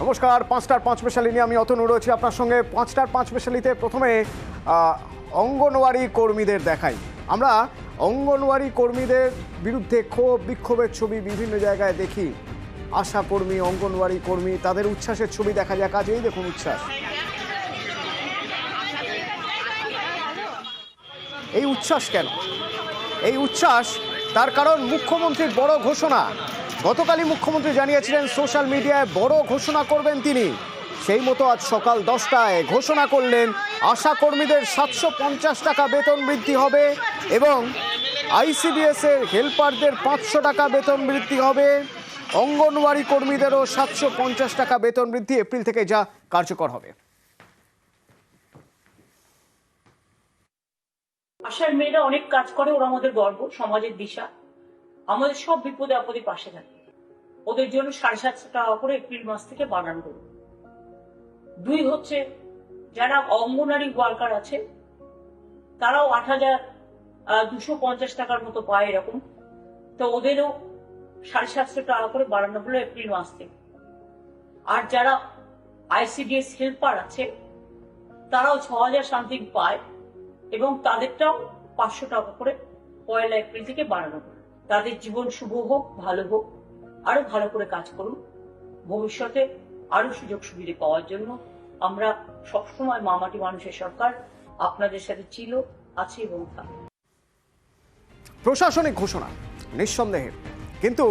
নমস্কার, 5টার 5 স্পেশালি নিয়ে আমি অতনু রয়েছি আপনার সঙ্গে। 5টার 5 স্পেশালিতে প্রথমে অঙ্গনওয়াড়ি কর্মীদের দেখাই। আমরা অঙ্গনওয়াড়ি কর্মীদের বিরুদ্ধে ক্ষোভ বিক্ষোভের ছবি বিভিন্ন জায়গায় দেখি। আশা কর্মী, অঙ্গনওয়াড়ি কর্মী, তাদের উচ্ছ্বাসের ছবি দেখা যাক। আজ এই দেখুন উচ্ছ্বাস। এই উচ্ছ্বাস কেন? এই উচ্ছ্বাস তার কারণ মুখ্যমন্ত্রীর বড় ঘোষণা। গতকালই মুখ্যমন্ত্রী জানিয়েছিলেন সোশ্যাল মিডিয়ায় বড় ঘোষণা করবেন তিনি। সেই মতো আজ সকাল 10টায় ঘোষণা করলেন আশা কর্মীদের 750 টাকা বেতন বৃদ্ধি হবে এবং আইসিডিএস এর হেল্পারদের 500 টাকা বেতন বৃদ্ধি হবে। অঙ্গনওয়াড়ি কর্মীদেরও 750 টাকা বেতন বৃদ্ধি এপ্রিল থেকে যা কার্যকর হবে। আশার মেয়েরা অনেক কাজ করে, ওরা আমাদের গর্ব, সমাজের দিশা। আমাদের সব বিপদে আপদে পাশে থাকে। ওদের জন্য 750 টাকা করে এপ্রিল মাস থেকে বাড়ানো হলো। 2 হচ্ছে যারা অঙ্গনওয়াড়ি ওয়ার্কার আছে তারাও 8,250 টাকার মতো পায় এরকম, তো ওদেরও 750 টাকা করে বাড়ানো হলো এপ্রিল মাস থেকে। আর যারা আইসিডিএস হেল্পার আছে তারাও 6,000 সামথিং পায় এবং তাদেরটাও 500 টাকা করে 1 এপ্রিল থেকে বাড়ানো হলো। তাদের জীবন শুভ হোক, ভালো হোক, আরো ভালো করে কাজ করুন। ভবিষ্যতে আরো সুযোগ সুবিধা পাওয়ার জন্য আমরা সবসময় মামাটি মানুষের সরকার আপনাদের সাথে ছিল, আছে এবং থাকবে। প্রশাসনিক ঘোষণা নিঃসন্দেহে, কিন্তু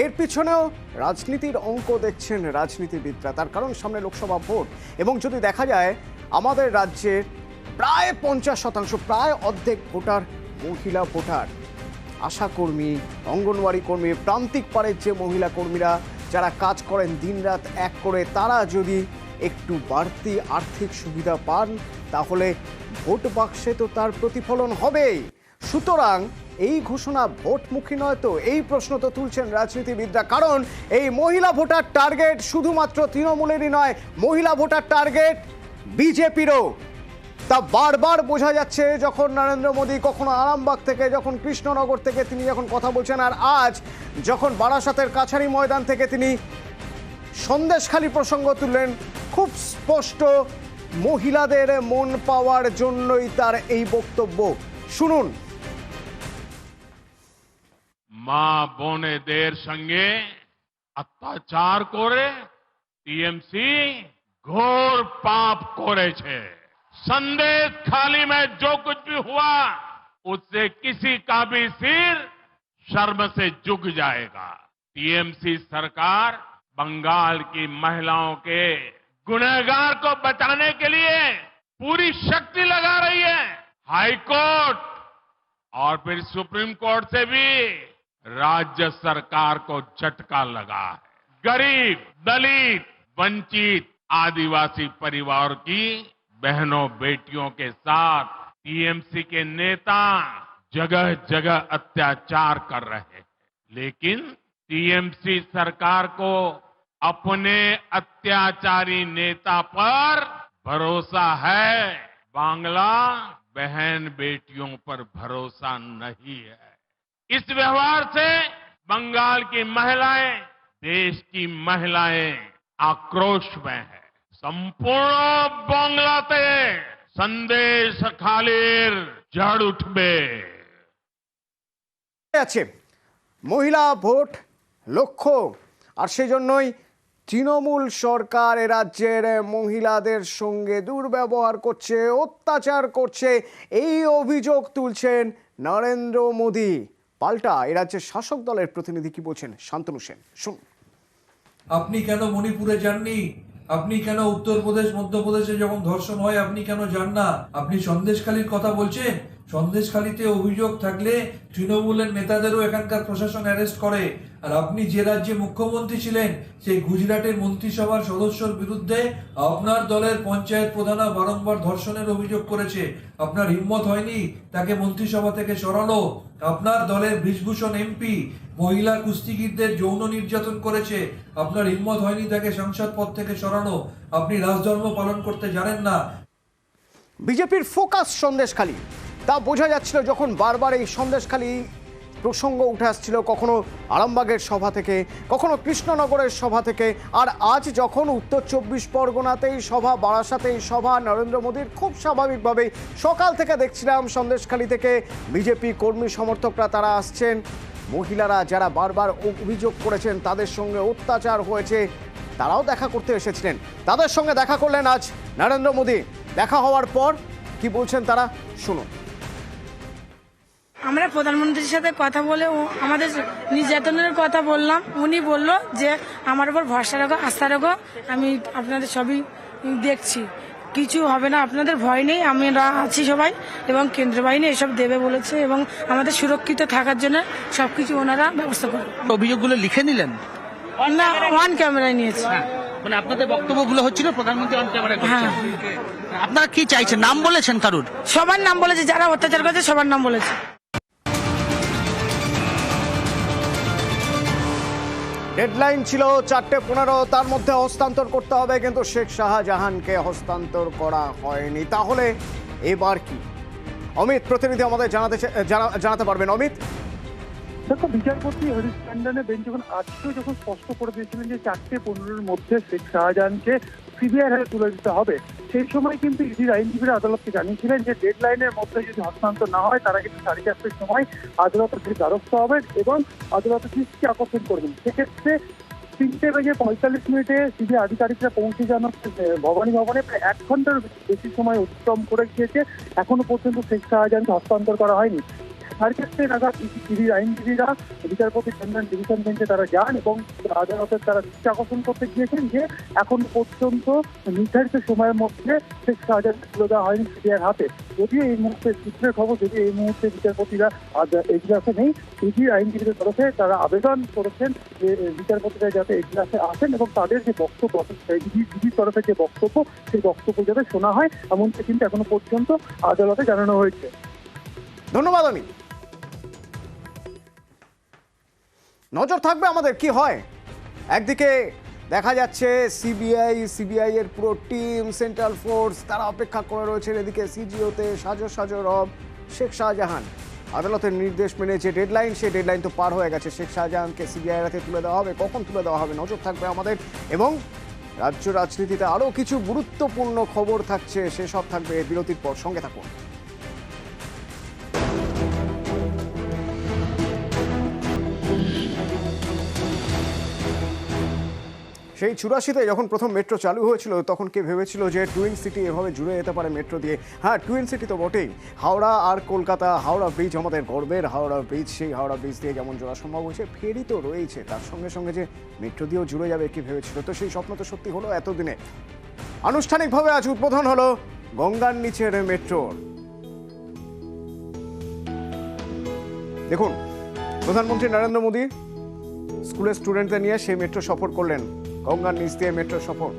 এর পিছনেও রাজনীতির অঙ্ক দেখছেন রাজনীতিবিদরা। তার কারণ সামনে লোকসভা ভোট এবং যদি দেখা যায় আমাদের রাজ্যের প্রায় 50%, প্রায় অর্ধেক ভোটার মহিলা ভোটার। আশাকর্মী, অঙ্গনওয়াড়ি কর্মী, প্রান্তিক পাড়ের যে মহিলা কর্মীরা যারা কাজ করেন দিনরাত এক করে, তারা যদি একটু বাড়তি আর্থিক সুবিধা পান তাহলে ভোট বাক্সে তো তার প্রতিফলন হবেই। সুতরাং এই ঘোষণা ভোটমুখী নয় তো? এই প্রশ্ন তো তুলছেন রাজনীতিবিদরা। কারণ এই মহিলা ভোটার টার্গেট শুধুমাত্র তৃণমূলেরই নয়, মহিলা ভোটার টার্গেট বিজেপিরও। তা বারবার বোঝা যাচ্ছে যখন নরেন্দ্র মোদী কখনো আরামবাগ থেকে, যখন কৃষ্ণনগর থেকে তিনি যখন কথা বলছেন, আর আজ যখন বারাসাতের কাছারি ময়দান থেকে তিনি সন্দেশখালী প্রসঙ্গ তুললেন, খুব স্পষ্ট মহিলাদের মন পাওয়ার জন্যই তার এই বক্তব্য। শুনুন। মা বোনেদের সঙ্গে অত্যাচার করে টিএমসি घोर पाप করেছে। संदेश खाली में जो कुछ भी हुआ उससे किसी का भी सिर शर्म से झुक जाएगा। टीएमसी सरकार बंगाल की महिलाओं के गुनहगार को बचाने के लिए पूरी शक्ति लगा रही है। हाई कोर्ट और फिर सुप्रीम कोर्ट से भी राज्य सरकार को झटका लगा है। गरीब, दलित, वंचित, आदिवासी परिवार की बहनों बेटियों के साथ टीएमसी के नेता जगह जगह अत्याचार कर रहे हैं, लेकिन टीएमसी सरकार को अपने अत्याचारी नेता पर भरोसा है, बांग्ला बहन बेटियों पर भरोसा नहीं है। इस व्यवहार से बंगाल की महिलाएं, देश की महिलाएं आक्रोश में है। संपूर्ण बांग्लाते संदेश खालीर ঝড় উঠবে। আছে মহিলা ভোট লক্ষ্য, আর সেজন্যই তৃণমূল সরকার এ রাজ্যের মহিলাদের সঙ্গে দুর্ব্যবহার করছে, অত্যাচার করছে, এই অভিযোগ তুলছেন নরেন্দ্র মোদী। পাল্টা এ রাজ্যের শাসক দলের প্রতিনিধি কি বলছেন, শান্তনু সেন শুনুন। আপনি কেন মণিপুরে যাননি? আপনি কেন উত্তরপ্রদেশ, মধ্যপ্রদেশে যখন ধর্ষণ হয় আপনি কেন যান না? আপনি সন্দেশখালীর কথা বলছেন। সন্দেশখালীতে অভিযোগ থাকলে তৃণমূলের নেতাদেরও এখানকার প্রশাসন অ্যারেস্ট করে। আর আপনি যে রাজ্যে মুখ্যমন্ত্রী ছিলেন সেই গুজরাটের মন্ত্রিসভার সদস্যর বিরুদ্ধে আপনার দলের পঞ্চায়েত প্রধান বারংবার ধর্ষণের অভিযোগ করেছে। আপনার হিম্মত হয়নি তাকে মন্ত্রিসভা থেকে সরানো। আপনার দলের বৃষভূষণ এমপি মহিলা কুস্তিগীরদের যৌন নির্যাতন করেছে, আপনার হিম্মত হয়নি তাকে সংসদ পদ থেকে সরানো। আপনি রাজধর্ম পালন করতে জানেন না। বিজেপির ফোকাস সন্দেশখালী, তা বোঝা যাচ্ছিল যখন বারবার এই সন্দেশখালী প্রসঙ্গ উঠে আসছিল, কখনো আরামবাগের সভা থেকে, কখনো কৃষ্ণনগরের সভা থেকে, আর আজ যখন উত্তর 24 পরগনাতেই সভা, বারাসাতেই সভা নরেন্দ্র মোদীর, খুব স্বাভাবিকভাবেই সকাল থেকে দেখছিলাম সন্দেশখালী থেকে বিজেপি কর্মী সমর্থকরা তারা আসছেন। মহিলারা যারা বারবার অভিযোগ করেছেন তাদের সঙ্গে অত্যাচার হয়েছে, তারাও দেখা করতে এসেছিলেন। তাদের সঙ্গে দেখা করলেন আজ নরেন্দ্র মোদী। দেখা হওয়ার পর কি বলছেন তারা, শুনুন। আমরা প্রধানমন্ত্রীর সাথে কথা বলে আমাদের নির্যাতনের কথা বললাম। উনি বলল যে আমার উপর ভরসা রাখো, আস্থা রাখো, আমি আপনাদের সবই দেখছি, কিছু হবে না, আপনাদের ভয় নেই, আমরা আছি সবাই, এবং কেন্দ্র বাহিনী এসব দেবে বলেছে এবং আমাদের সুরক্ষিত থাকার জন্য সবকিছু ওনারা ব্যবস্থা করবে। অভিযোগগুলো লিখে নিলেন? না, ওয়ান ক্যামেরায় নিয়েছি। মানে আপনাদের বক্তব্যগুলো হচ্ছিল প্রধানমন্ত্রী অন ক্যামেরা হ্যাঁ। আপনারা কি চাইছেন? নাম বলেছেন কারুর? সবার নাম বলেছে, যারা অত্যাচার করেছে সবার নাম বলেছে। ডেডলাইন ছিল 4:15, তার মধ্যে হস্তান্তর করতে হবে, কিন্তু শেখ শাহজাহানকে হস্তান্তর করা হয়নি। তাহলে এবার কি? অমিত প্রতিনিধি আমাদের জানাতে পারবেন। অমিত, দেখো, বিচারপতি হরিশ ট্যান্ডনের বেঞ্চ যখন স্পষ্ট করে দিয়েছিলেন যে 4:15-র মধ্যে শেখ শাহজাহানকে সিবিআই হাতে তুলে দিতে হবে, সেই সময় কিন্তু ইডির আইনজীবীরা আদালতকে জানিয়েছিলেন যে ডেডলাইনের মধ্যে যদি হস্তান্তর না হয় তারা কিন্তু 4:30-র সময় আদালতের দ্বারস্থ হবেন এবং আদালতের দৃষ্টি আকর্ষণ করবেন। সেক্ষেত্রে 3:45 সিবিআই আধিকারিকরা পৌঁছে যান ভবানী ভবনে। প্রায় 1 ঘন্টার বেশি সময় অতিক্রম করে গিয়েছে, এখনো পর্যন্ত শেখ শাহজাহানকে হস্তান্তর করা হয়নি। তার ক্ষেত্রে নাগাদ ইডির আইনজীবীরা বিচারপতি ট্যান্ডন ডিভিশন বেঞ্চে তারা যান এবং আদালতের তারা দৃষ্টি আকর্ষণ করতে গিয়েছেন যে এখন পর্যন্ত নির্ধারিত সময়ের মধ্যে শেখ শাহজাহানকে তুলে দেওয়া হয়নি সিবিআইয়ের হাতে। যদিও এই মুহূর্তে সূত্রের খবর, যদিও এই মুহূর্তে বিচারপতিরা এজলাসে নেই, ইডির আইনজীবীদের তরফে তারা আবেদন করেছেন যে বিচারপতিরা যাতে এজলাসে আসেন এবং তাদের যে বক্তব্য, ইডির তরফে যে বক্তব্য, সেই বক্তব্য যাতে শোনা হয়, এমনকি কিন্তু এখনো পর্যন্ত আদালতে জানানো হয়েছে। ধন্যবাদ। আমি নজর থাকবে আমাদের কি হয়। একদিকে দেখা যাচ্ছে সিবিআই এর পুরো টিম, সেন্ট্রাল ফোর্স তারা অপেক্ষা করে রয়েছেন। এদিকে সিজিওতে সাজো রব শেখ শাহজাহান আদালতের নির্দেশ মেনে যে ডেডলাইন, সেই ডেডলাইন তো পার হয়ে গেছে। শেখ শাহজাহানকে সিবিআই হাতে তুলে দেওয়া হবে, কখন তুলে দেওয়া হবে নজর থাকবে আমাদের। এবং রাজ্য রাজনীতিতে আরও কিছু গুরুত্বপূর্ণ খবর থাকছে, সেসব থাকবে বিরতির পর। সঙ্গে থাকুন। সেই 84-তে যখন প্রথম মেট্রো চালু হয়েছিল তখন কে ভেবেছিল যে টুইন সিটি এভাবে জুড়ে যেতে পারে মেট্রো দিয়ে। হ্যাঁ, টুইন সিটি তো বটেই, হাওড়া আর কলকাতা, হাওড়া ব্রিজ আমাদের গর্বের হাওড়া ব্রিজ, সেই হাওড়া ব্রিজ দিয়ে যেমন জোড়া সম্ভব হয়েছে, ফেরি তো রয়েছে, তার সঙ্গে সঙ্গে যে মেট্রো দিয়েও জুড়ে যাবে কি ভেবেছিল। তো সেই স্বপ্ন তো সত্যি হলো এতদিনে। আনুষ্ঠানিকভাবে আজ উদ্বোধন হলো গঙ্গার নিচের মেট্রোর। দেখুন, প্রধানমন্ত্রী নরেন্দ্র মোদী স্কুলের স্টুডেন্টদের নিয়ে সেই মেট্রো সফর করলেন, গঙ্গার নিচ দিয়ে মেট্রো সফর।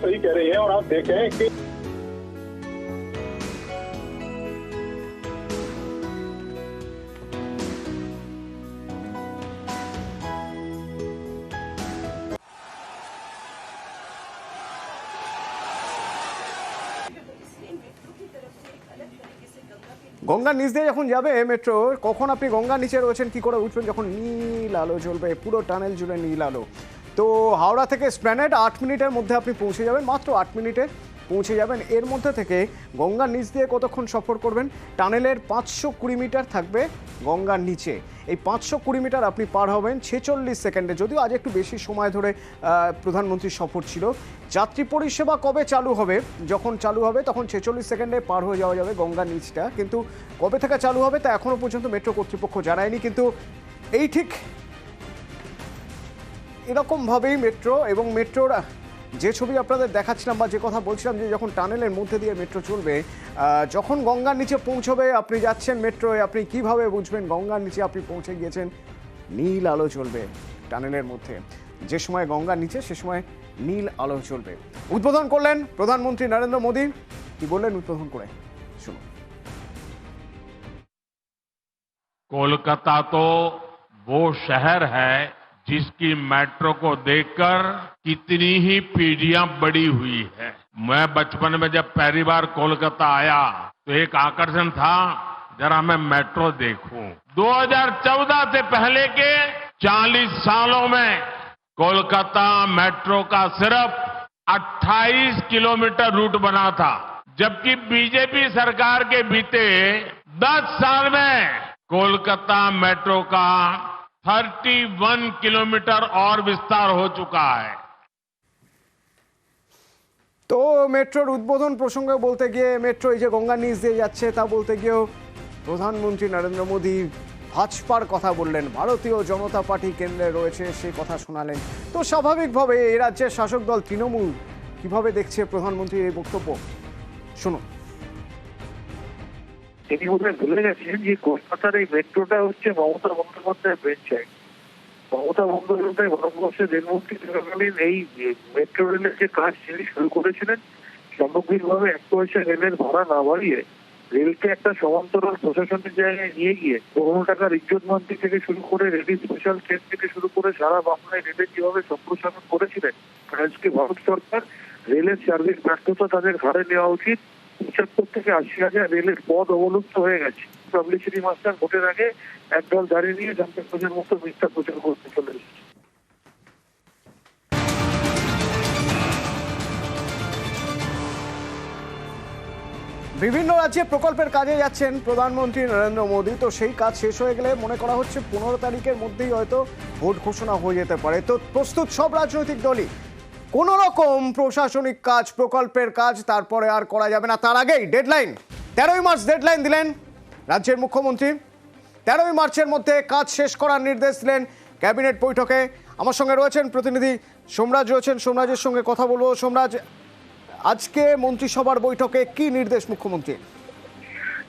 सही कह रही है और आप देखें कि গঙ্গার নিচ দিয়ে যখন যাবে মেট্রো, কখন আপনি গঙ্গার নিচে রয়েছেন কি করে উঠবেন, যখন নীল আলো জ্বলবে, পুরো টানেল জুড়ে নীল আলো। তো হাওড়া থেকে স্প্ল্যানেড 8 মিনিটের মধ্যে আপনি পৌঁছে যাবেন, মাত্র 8 মিনিটে পৌঁছে যাবেন। এর মধ্যে থেকে গঙ্গার নিচ দিয়ে কতক্ষণ সফর করবেন? টানেলের 520 মিটার থাকবে গঙ্গার নিচে। এই 520 মিটার আপনি পার হবেন 46 সেকেন্ডে। যদিও আজ একটু বেশি সময় ধরে প্রধানমন্ত্রীর সফর ছিল। যাত্রী পরিষেবা কবে চালু হবে? যখন চালু হবে তখন 46 সেকেন্ডে পার হয়ে যাওয়া যাবে গঙ্গার নিচটা। কিন্তু কবে থেকে চালু হবে তা এখনও পর্যন্ত মেট্রো কর্তৃপক্ষ জানায়নি। কিন্তু এই ঠিক এরকমভাবেই মেট্রো এবং মেট্রোর যে ছবি আপনাদের দেখাচ্ছিলাম বা যে কথা বলছিলাম যে যখন টানেলের মধ্যে দিয়ে মেট্রো চলবে, যখন গঙ্গার নিচে পৌঁছবে, আপনি যাচ্ছেন মেট্রোয়, আপনি কিভাবে বুঝবেন গঙ্গার নিচে আপনি পৌঁছে গিয়েছেন? নীল আলো চলবে টানেলের মধ্যে। যে সময় গঙ্গার নিচে সে সময় নীল আলো চলবে। উদ্বোধন করলেন প্রধানমন্ত্রী নরেন্দ্র মোদী। কি বললেন উদ্বোধন করে শুনুন। कोलकाता तो वो शहर है जिसकी मेट्रो को देखकर कितनी ही पीढ़ियां बड़ी हुई है। मैं बचपन में जब पहली बार कोलकाता आया तो एक आकर्षण था, जरा मैं मेट्रो देखूं। 2014 से पहले के 40 सालों में कोलकाता मेट्रो का सिर्फ 28 किलोमीटर रूट बना था, जबकि बीजेपी सरकार के बीते 10 साल में कोलकाता मेट्रो का 31 किलोमीटर और विस्तार हो चुका है। তো মেট্রোর উদ্বোধন প্রসঙ্গে বলতে গিয়ে মেট্রো এই যে গঙ্গার নিচ দিয়ে যাচ্ছে তা বলতে গিয়েও প্রধানমন্ত্রী নরেন্দ্র মোদী ভাজপার কথা বললেন, ভারতীয় জনতা পার্টি কেন্দ্রে রয়েছে সেই কথা শোনালেন। তো স্বাভাবিকভাবে এই রাজ্যের শাসক দল তৃণমূল কিভাবে দেখছে প্রধানমন্ত্রীর এই বক্তব্য, শুনুন। তিনি বোধহয় ভুলে গেছেন যে কলকাতার এই মেট্রোটা হচ্ছে মমতা বন্দ্যোপাধ্যায়ের ব্রেনচাইল্ড। মমতা বন্দ্যোপাধ্যায় ভারতবর্ষের রেলমন্ত্রী থাকাকালীন এই মেট্রো রেলের যে কাজ তিনি শুরু করেছিলেন, সামগ্রিকভাবে 1 পয়সা রেলের ভাড়া না বাড়িয়ে রেলকে একটা সমান্তরাল প্রশাসনের জায়গায় নিয়ে গিয়ে 15 টাকার ইজ্জত মান্তি থেকে শুরু করে রেডি স্পেশাল ট্রেন থেকে শুরু করে সারা বাংলায় রেলের যেভাবে সম্প্রসারণ করেছিলেন, আজকে ভারত সরকার রেলের সার্ভিস ব্যর্থতা তাদের ঘাড়ে নেওয়া উচিত। 75 থেকে 80 হাজার রেলের পদ অবলুপ্ত হয়ে গেছে। পাবলিসিটি মাস্টার ভোটের আগে একদল দাঁড়িয়ে নিয়ে জানতে প্রচার মতো মিথ্যা প্রচার করতে চলে এসেছে। বিভিন্ন রাজ্যে প্রকল্পের কাজে যাচ্ছেন প্রধানমন্ত্রী নরেন্দ্র মোদী। তো সেই কাজ শেষ হয়ে গেলে মনে করা হচ্ছে 15 তারিখের মধ্যেই হয়তো ভোট ঘোষণা হয়ে যেতে পারে। তো প্রস্তুত সব রাজনৈতিক দলই, কোন রকম প্রশাসনিক কাজ, প্রকল্পের কাজ তারপরে আর করা যাবে না। তার আগেই ডেডলাইন, 13ই মার্চ ডেডলাইন দিলেন রাজ্যের মুখ্যমন্ত্রী। 13ই মার্চের মধ্যে কাজ শেষ করার নির্দেশ দিলেন ক্যাবিনেট বৈঠকে। আমার সঙ্গে রয়েছেন প্রতিনিধি সোমরাজ রয়েছেন, সোমরাজের সঙ্গে কথা বলবো। সোমরাজ, আজকে মন্ত্রিসভার বৈঠকে কি নির্দেশ মুখ্যমন্ত্রী?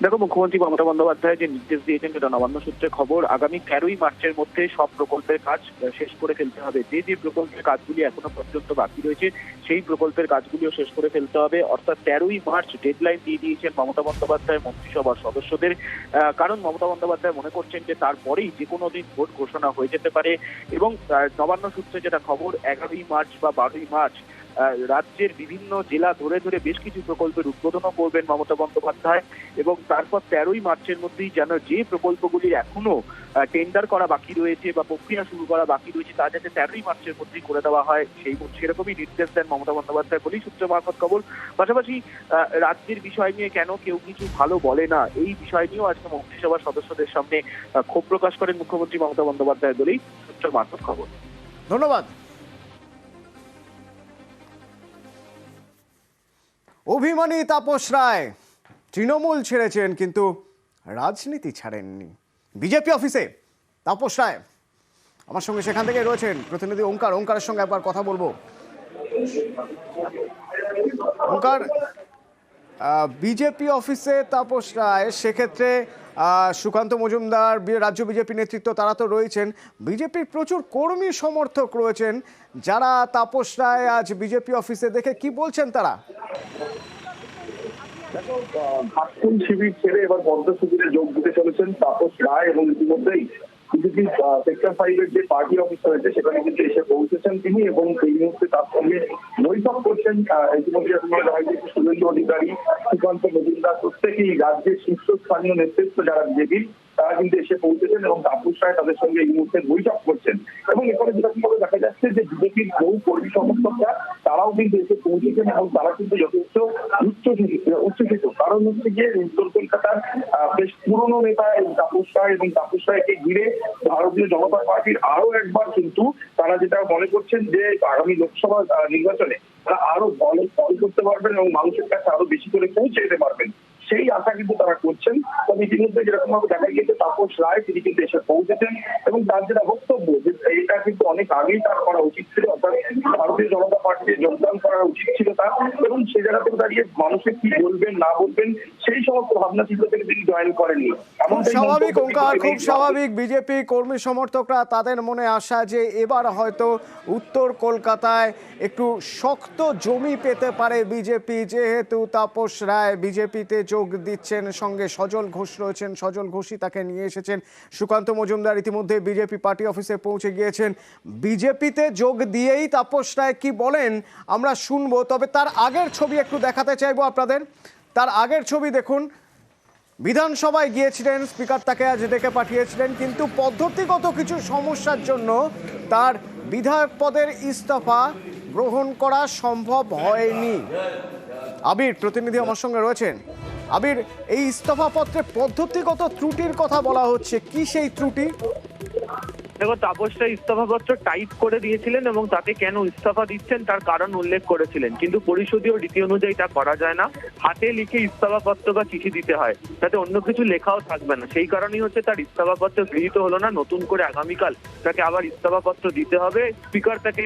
দেখো, মুখ্যমন্ত্রী মমতা বন্দ্যোপাধ্যায় যে নির্দেশ দিয়েছেন সেটা নবান্ন সূত্রে খবর। আগামী 13ই মার্চের মধ্যে সব প্রকল্পের কাজ শেষ করে ফেলতে হবে। যে যে প্রকল্পের কাজগুলি এখনো পর্যন্ত বাকি রয়েছে সেই প্রকল্পের কাজগুলিও শেষ করে ফেলতে হবে। অর্থাৎ 13ই মার্চ ডেডলাইন দিয়ে দিয়েছেন মমতা বন্দ্যোপাধ্যায় মন্ত্রিসভার সদস্যদের। কারণ মমতা বন্দ্যোপাধ্যায় মনে করছেন যে তারপরেই যে কোনো দিন ভোট ঘোষণা হয়ে যেতে পারে। এবং নবান্ন সূত্রে যেটা খবর, 11ই মার্চ বা 12ই মার্চ রাজ্যের বিভিন্ন জেলা ধরে ধরে বেশ কিছু প্রকল্পের উদ্বোধনও করবেন মমতা বন্দ্যোপাধ্যায়। এবং তারপর 13ই মার্চের মধ্যেই যেন যে প্রকল্পগুলি এখনো টেন্ডার করা বাকি রয়েছে বা প্রক্রিয়া শুরু করা বাকি রয়েছে তা যাতে 13ই মার্চের মধ্যেই করে দেওয়া হয়, সেরকমই নির্দেশ দেন মমতা বন্দ্যোপাধ্যায় বলেই সূত্র মারফত খবর। পাশাপাশি রাজ্যের বিষয় নিয়ে কেন কেউ কিছু ভালো বলে না, এই বিষয় নিয়েও আজকে মন্ত্রিসভার সদস্যদের সামনে ক্ষোভ প্রকাশ করেন মুখ্যমন্ত্রী মমতা বন্দ্যোপাধ্যায় বলেই সূত্র মারফত খবর। ধন্যবাদ। অভিমানী তাপস রায় তৃণমূল ছেড়েছেন, কিন্তু রাজনীতি ছাড়েননি। বিজেপি অফিসে তাপস রায় আমার সঙ্গে সেখান থেকে রয়েছেন প্রতিনিধি ওঙ্কারের সঙ্গে একবার কথা বলবো। ওঙ্কার, বিজেপি অফিসে তাপস রায়, সেক্ষেত্রে সুকান্ত মজুমদার, রাজ্য বিজেপি নেতৃত্ব তারা তো রয়েছেন, বিজেপির প্রচুর কর্মী সমর্থক রয়েছেন যারা তাপস রায় আজ বিজেপি অফিসে দেখে কি বলছেন তারা? ঘাটকুল শিবির ছেড়ে এবার পদ্ম শিবিরে যোগ দিতে চলেছেন তাপস রায় এবং ইতিমধ্যেই বিজেপি সেক্টর 5-এর যে পার্টি অফিস রয়েছে সেখানে কিন্তু এসে পৌঁছেছেন তিনি এবং এই মুহূর্তে তার সঙ্গে বৈঠক করছেন। ইতিমধ্যে শুভেন্দু অধিকারী, সুকান্ত মজুমদার প্রত্যেকেই রাজ্যের শীর্ষস্থানীয় নেতৃত্ব যারা বিজেপির তারা কিন্তু এসে পৌঁছেছেন এবং তাপস রায় তাদের সঙ্গে এই মুহূর্তে বৈঠক করছেন। এবং এখানে যেরকমভাবে দেখা যাচ্ছে যে বিজেপির বহু কর্মী সমর্থকরা তারাও কিন্তু এসে পৌঁছেছেন এবং তারা কিন্তু যথেষ্ট উচ্ছ্বসিত। কারণ হচ্ছে গিয়ে উত্তর কলকাতার বেশ পুরনো নেতা তাপস রায় এবং তাপস রায়কে ঘিরে ভারতীয় জনতা পার্টির আরো একবার কিন্তু তারা যেটা মনে করছেন যে আগামী লোকসভা নির্বাচনে তারা আরো ফল করতে পারবেন এবং মানুষের কাছে আরো বেশি করে পৌঁছে যেতে পারবেন, সেই আশা কিন্তু তারা করছেন। তবে ইতিমধ্যে যেরকম ভাবে দেখা গিয়েছে তাপস রায় তিনি কিন্তু এসে পৌঁছেছেন এবং তার যেটা বক্তব্য যে এটা কিন্তু অনেক আগেই তার করা উচিত ছিল, অর্থাৎ ভারতীয় জনতা পার্টিতে যোগদান করা উচিত ছিল তার, এবং সেই জায়গা থেকে দাঁড়িয়ে মানুষকে কি বলবেন না বলবেন সেই সমস্ত ভাবনা চিন্তা থেকে তিনি জয়েন করেননি। স্বাভাবিক ওঙ্কার, খুব স্বাভাবিক। বিজেপি কর্মী সমর্থকরা তাদের মনে আশা যে এবার হয়তো উত্তর কলকাতায় একটু শক্ত জমি পেতে পারে বিজেপি, যেহেতু তাপস রায় বিজেপিতে যোগ দিচ্ছেন, সঙ্গে সজল ঘোষ রয়েছেন, সজল ঘোষই তাকে নিয়ে এসেছেন। সুকান্ত মজুমদার ইতিমধ্যে বিজেপি পার্টি অফিসে পৌঁছে গিয়েছেন। বিজেপিতে যোগ দিয়েই তাপস রায় কি বলেন আমরা শুনবো, তবে তার আগের ছবি একটু দেখাতে চাইবো আপনাদের। তার আগের ছবি দেখুন। বিধানসভায় গিয়েছিলেন, স্পিকার তাকে আজ ডেকে পাঠিয়েছিলেন, কিন্তু পদ্ধতিগত কিছু সমস্যার জন্য তার বিধায়ক পদের ইস্তফা গ্রহণ করা সম্ভব হয়নি। আবির প্রতিনিধি আমার সঙ্গে রয়েছেন। আবির, এই ইস্তফা পত্রে পদ্ধতিগত ত্রুটির কথা বলা হচ্ছে, কি সেই ত্রুটি? দেখো, তাপসরা ইস্তফাপত্র টাইপ করে দিয়েছিলেন এবং তাতে কেন ইস্তফা দিচ্ছেন তার কারণ উল্লেখ করেছিলেন, কিন্তু পরিষদীয় রীতি অনুযায়ী তা করা যায় না। হাতে লিখে ইস্তফাপত্র বা চিঠি দিতে হয়, তাতে অন্য কিছু লেখাও থাকবে না। সেই কারণেই হচ্ছে তার ইস্তফাপত্র গৃহীত হলো না। নতুন করে আগামীকাল তাকে আবার ইস্তফাপত্র দিতে হবে। স্পিকার তাকে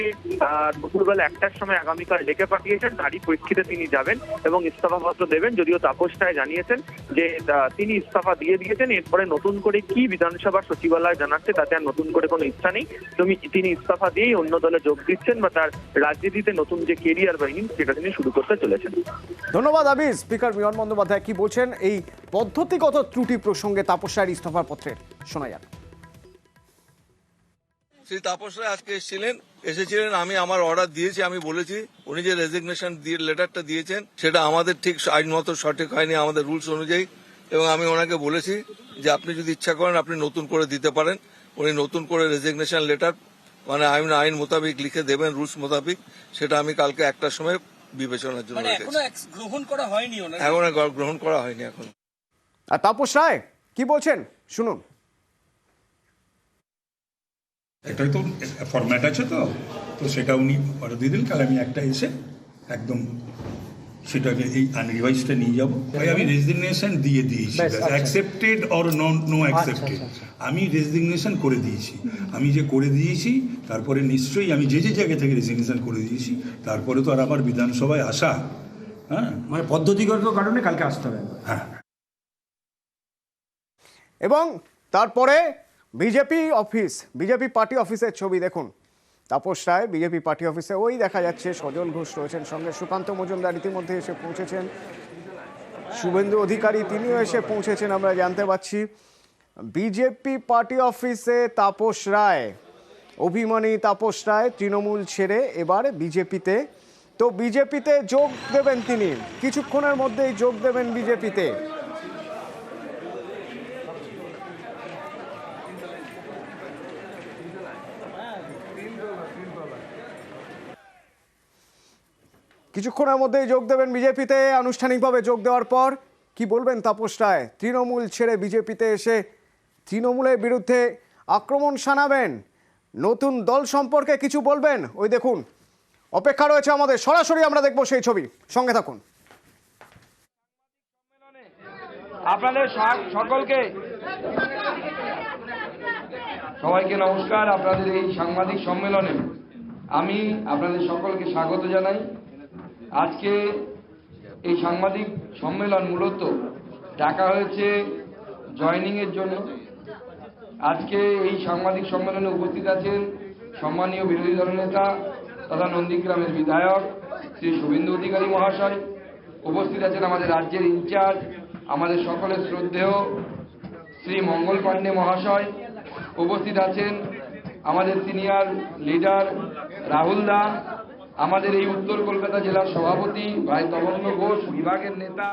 দুপুরবেলা 1টার সময় আগামীকাল ডেকে পাঠিয়েছেন, তারই প্রেক্ষিতে তিনি যাবেন এবং ইস্তফাপত্র দেবেন। যদিও তাপস রায় জানিয়েছেন যে তিনি ইস্তফা দিয়ে দিয়েছেন, এরপরে নতুন করে কি বিধানসভা সচিবালয় জানাচ্ছে তাতে আর নতুন করে কোনো ইচ্ছা নেই। তিনি ইস্তফা দিয়েই অন্য দলে যোগ দিচ্ছেন বা তার রাজনীতিতে নতুন যে কেরিয়ার বা ইনিংস সেটা তিনি শুরু করতে চলেছেন। ধন্যবাদ আবির। স্পিকার মিলন বন্দ্যোপাধ্যায় কি বলছেন এই পদ্ধতিগত ত্রুটি প্রসঙ্গে তাপস রায়ের ইস্তফার পত্রের, শোনা যাক। শ্রী তাপস রায় আজকে এসেছিলেন। আমি আমার অর্ডার দিয়েছি, আমি বলেছি উনি যে রেজিগনেশন লেটারটা দিয়েছেন সেটা আমাদের ঠিক আইনমত সঠিক হয়নি আমাদের রুলস অনুযায়ী, এবং আমি ওনাকে বলেছি যে আপনি যদি ইচ্ছা করেন আপনি নতুন করে দিতে পারেন। উনি নতুন করে রেজিগনেশন লেটার মানে আইন মোতাবেক লিখে দেবেন, রুলস মোতাবেক। সেটা আমি কালকে 1টার সময় বিবেচনার জন্য গ্রহণ করা হয়নি, এখন গ্রহণ করা হয়নি এখন। আর তাপস রায় কি বলছেন শুনুন। এটাই তো ফরম্যাট আছে, তো সেটা উনি অর্ডার দিয়ে দিন। কাল আমি একটা এসে একদম সেটাকে এই আনরিভাইজটা নিয়ে যাবো। আমি রেজিগনেশন দিয়ে দিয়েছি, অ্যাকসেপ্টেড অর নো অ্যাকসেপ্টেড, আমি রেজিগনেশন করে দিয়েছি। আমি যে করে দিয়েছি তারপরে নিশ্চয়ই আমি যে জায়গা থেকে রেজিগনেশন করে দিয়েছি তারপরে তো আর আবার বিধানসভায় আসা, হ্যাঁ মানে পদ্ধতিগত কারণে কালকে আসতে হবে। হ্যাঁ, এবং তারপরে বিজেপি পার্টি অফিসের ছবি দেখুন। তাপস রায় বিজেপি পার্টি অফিসে, ওই দেখা যাচ্ছে সজল ঘোষ রয়েছেন, সঙ্গে সুকান্ত মজুমদার ইতিমধ্যে এসে পৌঁছেছেন, শুভেন্দু অধিকারী তিনিও এসে পৌঁছেছেন আমরা জানতে পারছি। বিজেপি পার্টি অফিসে তাপস রায়, অভিমানী তাপস রায় তৃণমূল ছেড়ে এবার বিজেপিতে। তো বিজেপিতে যোগ দেবেন তিনি, কিছুক্ষণের মধ্যেই যোগ দেবেন বিজেপিতে। কিছুক্ষণের মধ্যেই যোগ দেবেন বিজেপিতে। আনুষ্ঠানিকভাবে যোগ দেওয়ার পর কি বলবেন তাপস রায়? তৃণমূল ছেড়ে বিজেপিতে এসে তৃণমূলের বিরুদ্ধে আক্রমণ শানাবেন, নতুন দল সম্পর্কে কিছু বলবেন। ওই দেখুন, অপেক্ষা রয়েছে আমাদের, সরাসরি আমরা দেখবো সেই ছবি, সঙ্গে থাকুন। আপনাদের সবাইকে নমস্কার। আপনাদের এই সাংবাদিক সম্মেলনে আমি আপনাদের সকলকে স্বাগত জানাই। আজকে এই সাংবাদিক সম্মেলন মূলত ডাকা হয়েছে জয়েনিংয়ের জন্য। আজকে এই সাংবাদিক সম্মেলনে উপস্থিত আছেন সম্মানীয় বিরোধী দলনেতা তথা নন্দীগ্রামের বিধায়ক শ্রী শুভেন্দু অধিকারী মহাশয়, উপস্থিত আছেন আমাদের রাজ্যের ইনচার্জ আমাদের সকলের শ্রদ্ধেয় শ্রী মঙ্গল পাণ্ডে মহাশয়, উপস্থিত আছেন আমাদের সিনিয়র লিডার রাহুল দা, আমাদের এই উত্তর কলকাতা জেলার সভাপতি ভাই তপন ঘোষ, বিভাগের নেতা